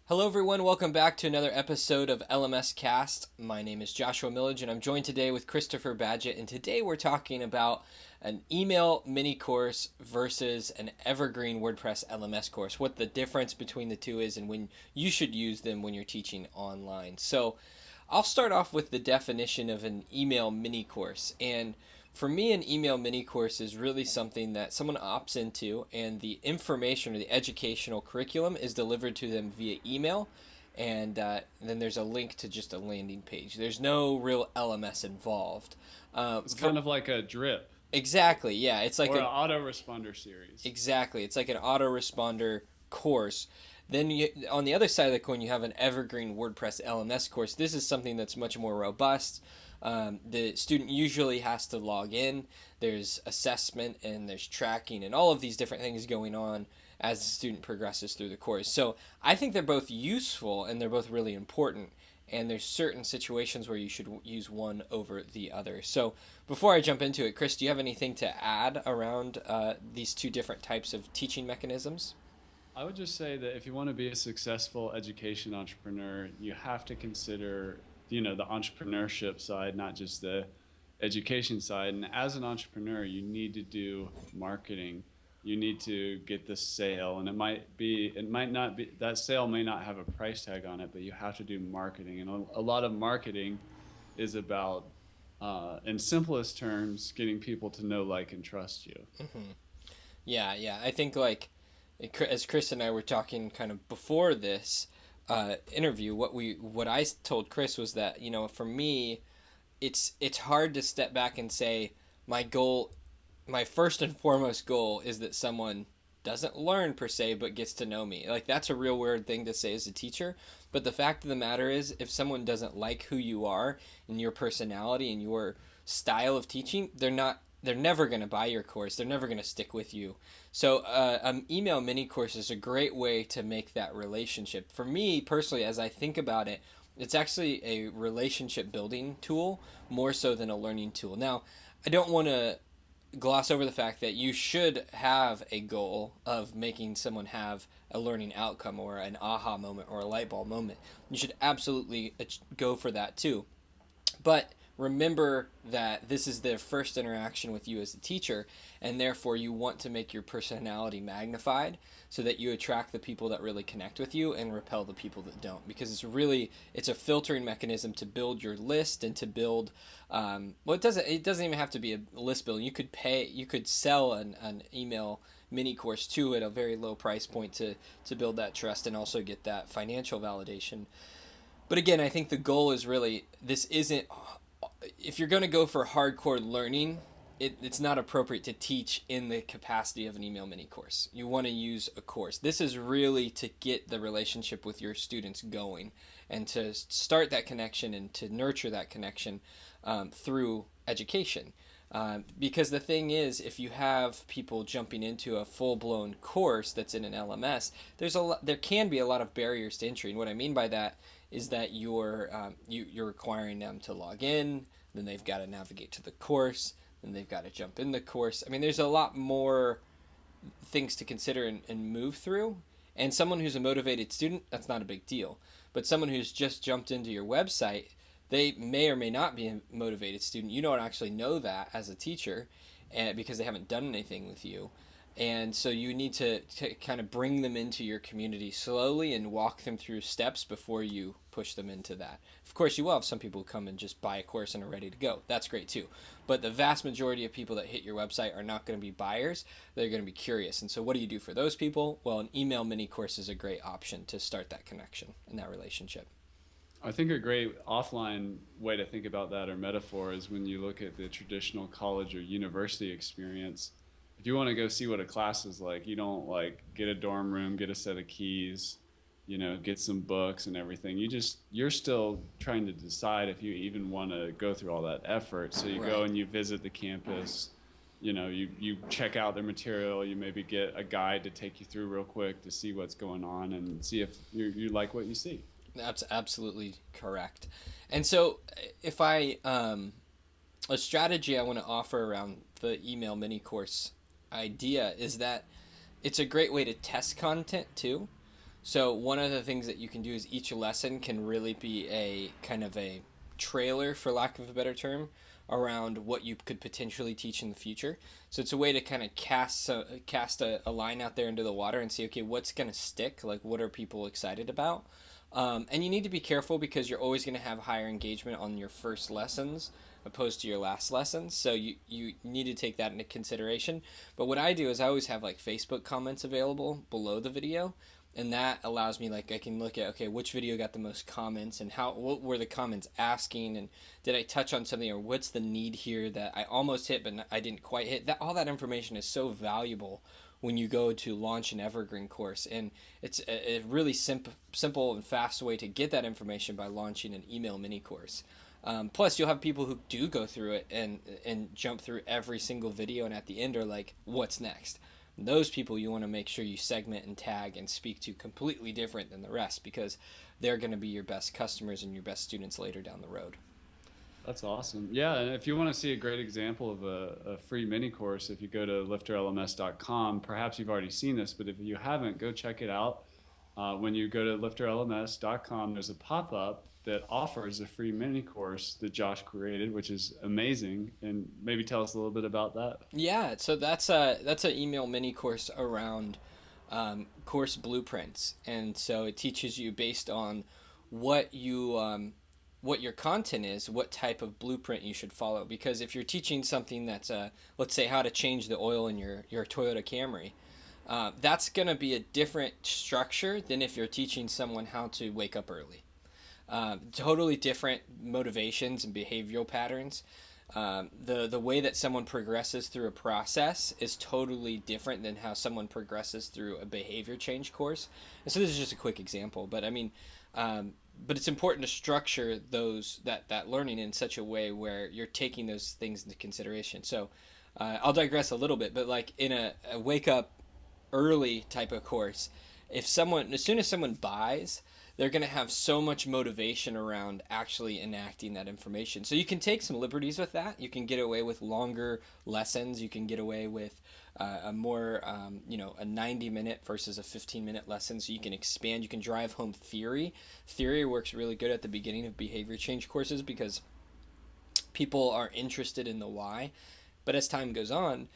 Hello, everyone. Welcome back to another episode of LMScast. My name is Joshua Millage, and I'm joined today with Christopher Badgett. And today we're talking about an email mini course versus an Evergreen WordPress LMS course, what the difference between the two is, and when you should use them when you're teaching online. So I'll start off with the definition of an email mini course. And for me, an email mini course is really something that someone opts into, and the information or the educational curriculum is delivered to them via email. And then there's a link to just a landing page. There's no real LMS involved. It's kind of like a drip Exactly, yeah. It's like or an autoresponder series. exactly. It's like an autoresponder course. Then on the other side of the coin, you have an Evergreen WordPress LMS course. This is something that's much more robust. The student usually has to log in. There's assessment and there's tracking and all of these different things going on as the student progresses through the course. So I think they're both useful and they're both really important. And there's certain situations where you should use one over the other. So before I jump into it, Chris, do you have anything to add around these two different types of teaching mechanisms? I would just say that if you want to be a successful education entrepreneur, you have to consider, the entrepreneurship side, not just the education side. And as an entrepreneur, you need to do marketing. You need to get the sale, and it might not be, that sale may not have a price tag on it, but you have to do marketing. And a lot of marketing is about, in simplest terms, getting people to know, like, and trust you. Mm-hmm. Yeah. I think as Chris and I were talking kind of before this interview, what I told Chris was that for me, it's hard to step back and say my first and foremost goal is that someone doesn't learn per se but gets to know me. Like, that's a real weird thing to say as a teacher, but the fact of the matter is, if someone doesn't like who you are and your personality and your style of teaching, they're never going to buy your course. They're never going to stick with you. So an email mini course is a great way to make that relationship. For me personally, as I think about it, it's actually a relationship building tool more so than a learning tool. Now, I don't want to gloss over the fact that you should have a goal of making someone have a learning outcome or an aha moment or a light bulb moment. You should absolutely go for that too. But remember that this is their first interaction with you as a teacher, and therefore you want to make your personality magnified so that you attract the people that really connect with you and repel the people that don't, because it's a filtering mechanism to build your list and to build it doesn't even have to be a list building. You could sell an email mini course too at a very low price point to build that trust and also get that financial validation. But again, I think the goal is really, this isn't, if you're going to go for hardcore learning, it's not appropriate to teach in the capacity of an email mini course. You want to use a course. This is really to get the relationship with your students going and to start that connection and to nurture that connection through education. Because the thing is, if you have people jumping into a full-blown course that's in an LMS, there can be a lot of barriers to entry. And what I mean by that is that you're requiring them to log in, then they've got to navigate to the course, then they've got to jump in the course. I mean, there's a lot more things to consider and move through. And someone who's a motivated student, that's not a big deal. But someone who's just jumped into your website, they may or may not be a motivated student. You don't actually know that as a teacher, because they haven't done anything with you. And so you need to kind of bring them into your community slowly and walk them through steps before you push them into that. Of course, you will have some people who come and just buy a course and are ready to go. That's great too. But the vast majority of people that hit your website are not going to be buyers. They're going to be curious. And so what do you do for those people? Well, an email mini course is a great option to start that connection and that relationship. I think a great offline way to think about that, or metaphor, is when you look at the traditional college or university experience. If you want to go see what a class is like, you don't get a dorm room, get a set of keys, get some books and everything. You're still trying to decide if you even want to go through all that effort. So you go and you visit the campus, you check out their material, you maybe get a guide to take you through real quick to see what's going on and see if you like what you see. That's absolutely correct. And so if a strategy I want to offer around the email mini course idea is that it's a great way to test content too. So one of the things that you can do is each lesson can really be a kind of a trailer, for lack of a better term, around what you could potentially teach in the future. So it's a way to kind of cast a line out there into the water and see, okay, what's going to stick? Like, what are people excited about? And you need to be careful because you're always going to have higher engagement on your first lessons opposed to your last lessons. So you need to take that into consideration. But what I do is I always have like Facebook comments available below the video. And that allows me, like, I can look at, okay, which video got the most comments and what were the comments asking, and did I touch on something, or what's the need here that I almost hit but I didn't quite hit. That all that information is so valuable when you go to launch an Evergreen course, and it's a really simple and fast way to get that information by launching an email mini course. Plus, you'll have people who do go through it and jump through every single video, and at the end are like, what's next? Those people you want to make sure you segment and tag and speak to completely different than the rest, because they're going to be your best customers and your best students later down the road. That's awesome. Yeah, and if you want to see a great example of a free mini course, if you go to LifterLMS.com, perhaps you've already seen this, but if you haven't, go check it out. When you go to LifterLMS.com, there's a pop-up that offers a free mini course that Josh created, which is amazing. And maybe tell us a little bit about that. Yeah, so that's an email mini course around course blueprints, and so it teaches you based on what what your content is, what type of blueprint you should follow. Because if you're teaching something that's let's say how to change the oil in your Toyota Camry, that's going to be a different structure than if you're teaching someone how to wake up early. Totally different motivations and behavioral patterns. The way that someone progresses through a process is totally different than how someone progresses through a behavior change course. And so this is just a quick example, but I mean, but it's important to structure that learning in such a way where you're taking those things into consideration. So I'll digress a little bit, but like in a wake up early type of course, if someone, as soon as someone buys, they're going to have so much motivation around actually enacting that information. So you can take some liberties with that. You can get away with longer lessons. You can get away with a more, a 90-minute versus a 15-minute lesson. So you can expand. You can drive home theory. Theory works really good at the beginning of behavior change courses because people are interested in the why. But as time goes on,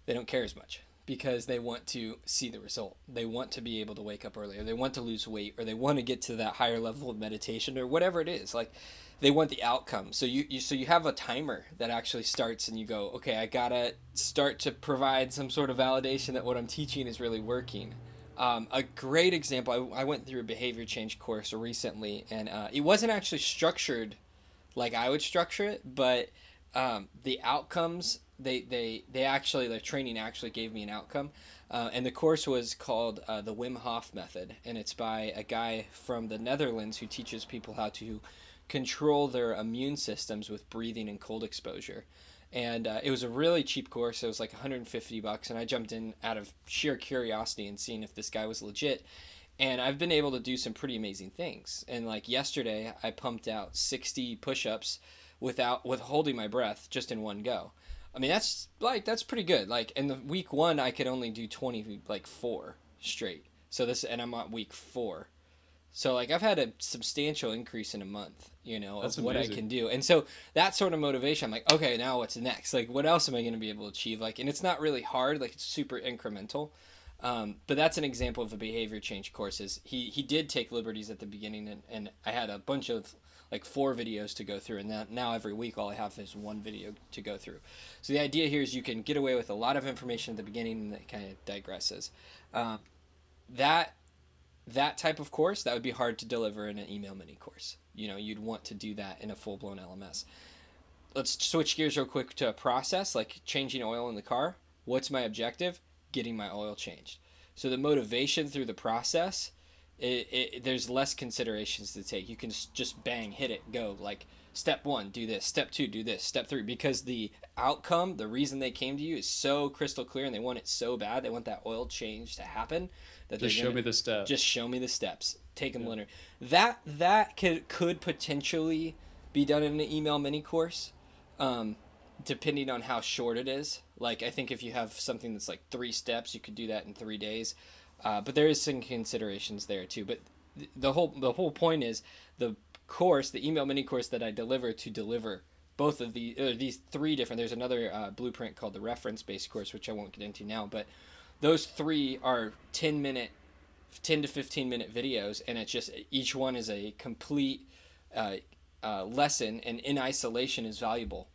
they don't care as much, because they want to see the result. They want to be able to wake up earlier. They want to lose weight, or they want to get to that higher level of meditation, or whatever it is. Like, they want the outcome. So you have a timer that actually starts, and you go, okay, I gotta start to provide some sort of validation that what I'm teaching is really working. A great example, I went through a behavior change course recently, and it wasn't actually structured like I would structure it, but the outcomes, they actually, their training actually gave me an outcome. And the course was called the Wim Hof Method, and it's by a guy from the Netherlands who teaches people how to control their immune systems with breathing and cold exposure. And it was a really cheap course. It was like $150, and I jumped in out of sheer curiosity and seeing if this guy was legit. And I've been able to do some pretty amazing things. And like yesterday, I pumped out 60 push-ups with holding my breath just in one go. I mean, that's pretty good. Like in the week one, I could only do 24 straight. And I'm on week 4. So like I've had a substantial increase in a month, That's of what I amazing. can do. And so that sort of motivation, I'm like, okay, now what's next? Like, what else am I going to be able to achieve? Like, and it's not really hard. Like, it's super incremental. But that's an example of a behavior change courses. He did take liberties at the beginning, and I had a bunch of like 4 videos to go through, and now every week all I have is 1 video to go through. So the idea here is you can get away with a lot of information at the beginning, and that kind of digresses. That that type of course, that would be hard to deliver in an email mini course. You'd want to do that in a full-blown LMS. Let's switch gears real quick to a process like changing oil in the car. What's my objective? Getting my oil changed. So the motivation through the process, there's less considerations to take. You can just bang, hit it, go. Like, step 1, do this. Step 2, do this. Step 3, because the outcome, the reason they came to you is so crystal clear, and they want it so bad. They want that oil change to happen that Just show me the steps. just show me the steps. Take them linear. That could potentially be done in an email mini course, depending on how short it is. Like, I think if you have something that's like 3 steps, you could do that in 3 days. But there is some considerations there too. But the whole point is the course, the email mini course that I deliver both of these three different. There's another blueprint called the reference based course, which I won't get into now. But those three are 10 to 15-minute videos, and it's just each one is a complete uh, lesson, and in isolation is valuable,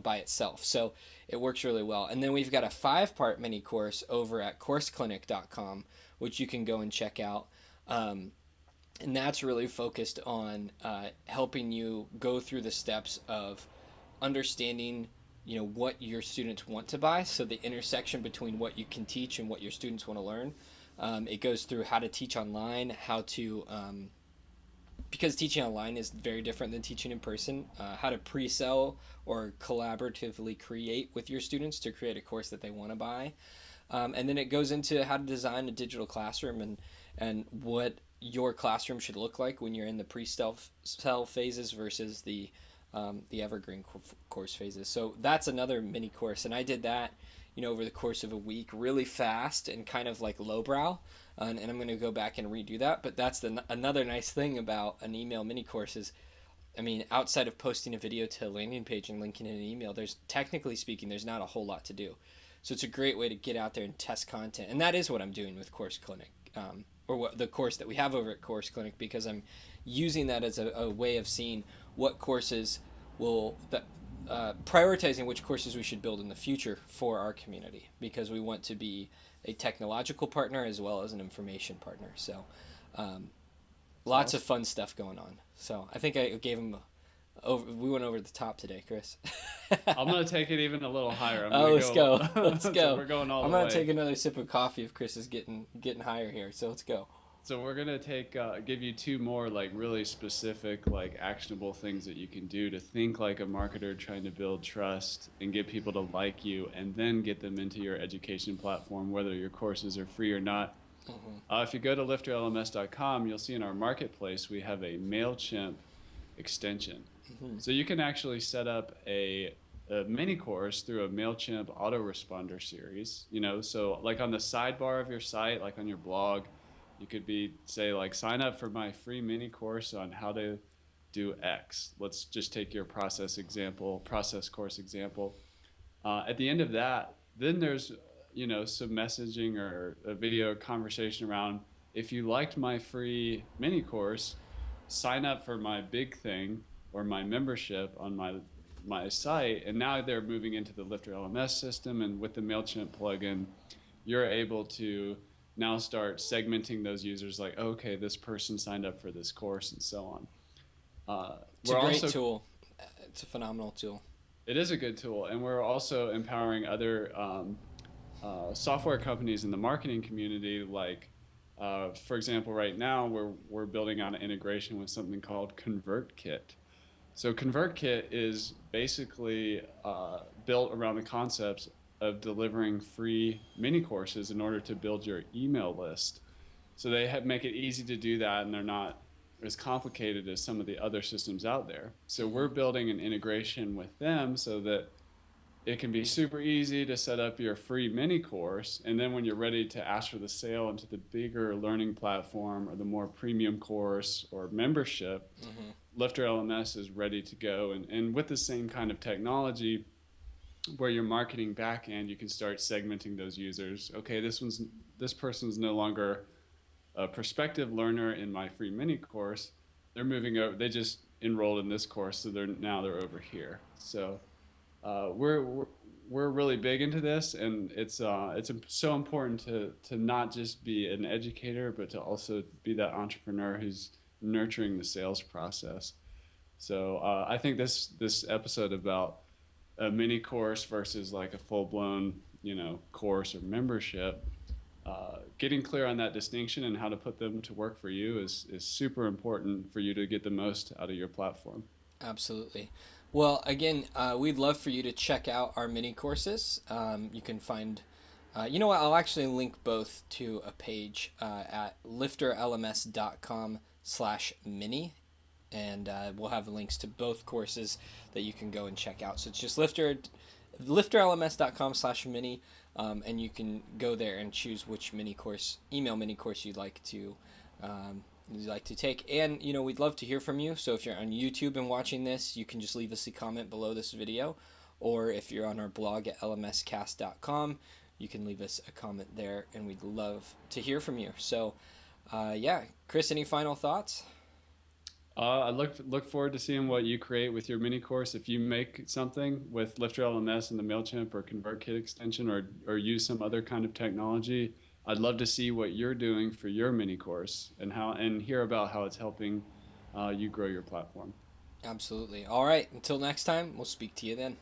by itself. So it works really well. And then we've got a 5-part mini course over at courseclinic.com, which you can go and check out. And that's really focused on helping you go through the steps of understanding what your students want to buy, so the intersection between what you can teach and what your students want to learn. It goes through how to teach online, how to because teaching online is very different than teaching in person, how to pre-sell or collaboratively create with your students to create a course that they want to buy. And then it goes into how to design a digital classroom, and what your classroom should look like when you're in the pre-sell phases versus the Evergreen course phases. So that's another mini course, and I did that over the course of a week, really fast and kind of like lowbrow. And I'm going to go back and redo that. But that's another nice thing about an email mini course is, I mean, outside of posting a video to a landing page and linking in an email, technically speaking, there's not a whole lot to do. So it's a great way to get out there and test content. And that is what I'm doing with Course Clinic, or the course that we have over at Course Clinic, because I'm using that as a way of seeing what courses prioritizing which courses we should build in the future for our community, because we want to be a technological partner as well as an information partner. So lots of fun stuff going on. So I think I gave him we went over the top today, Chris. I'm gonna take it even a little higher. Let's go. Let's go. So we're going all the way. I'm gonna take another sip of coffee if Chris is getting higher here. So let's go. So we're gonna give you 2 more like really specific, like actionable things that you can do to think like a marketer trying to build trust and get people to like you, and then get them into your education platform, whether your courses are free or not. Mm-hmm. If you go to LifterLMS.com, you'll see in our marketplace we have a MailChimp extension. Mm-hmm. So you can actually set up a mini course through a MailChimp autoresponder series. So like on the sidebar of your site, like on your blog, you could say like, sign up for my free mini course on how to do X. Let's just take your process course example. At the end of that, then there's some messaging or a video conversation around, if you liked my free mini course, sign up for my big thing or my membership on my site. And now they're moving into the LifterLMS system, and with the MailChimp plugin, you're able to now start segmenting those users, like, okay, this person signed up for this course, and so on. It's a great tool. It's a phenomenal tool. It is a good tool, and we're also empowering other software companies in the marketing community. Like, for example, right now we're building on an integration with something called ConvertKit. So ConvertKit is basically built around the concepts of delivering free mini courses in order to build your email list. So they make it easy to do that, and they're not as complicated as some of the other systems out there. So we're building an integration with them so that it can be super easy to set up your free mini course, and then when you're ready to ask for the sale into the bigger learning platform or the more premium course or membership, mm-hmm. LifterLMS is ready to go. And with the same kind of technology, where your marketing backend, you can start segmenting those users. Okay, this person's no longer a prospective learner in my free mini course. They're moving over. They just enrolled in this course, so they're over here. So we're really big into this, and it's so important to not just be an educator, but to also be that entrepreneur who's nurturing the sales process. So I think this episode about a mini course versus like a full-blown course or membership, getting clear on that distinction and how to put them to work for you is super important for you to get the most out of your platform. Absolutely. Well, again, we'd love for you to check out our mini courses. You can find I'll actually link both to a page at LifterLMS.com/mini, and we'll have links to both courses that you can go and check out. So it's just LifterLMS.com/mini. and you can go there and choose which email mini course you'd like to take. And we'd love to hear from you. So if you're on YouTube and watching this, you can just leave us a comment below this video, or if you're on our blog at lmscast.com, you can leave us a comment there, and we'd love to hear from you. So, yeah, Chris, any final thoughts? I look forward to seeing what you create with your mini course. If you make something with LifterLMS and the Mailchimp or ConvertKit extension, or use some other kind of technology, I'd love to see what you're doing for your mini course and hear about how it's helping you grow your platform. Absolutely. All right. Until next time, we'll speak to you then.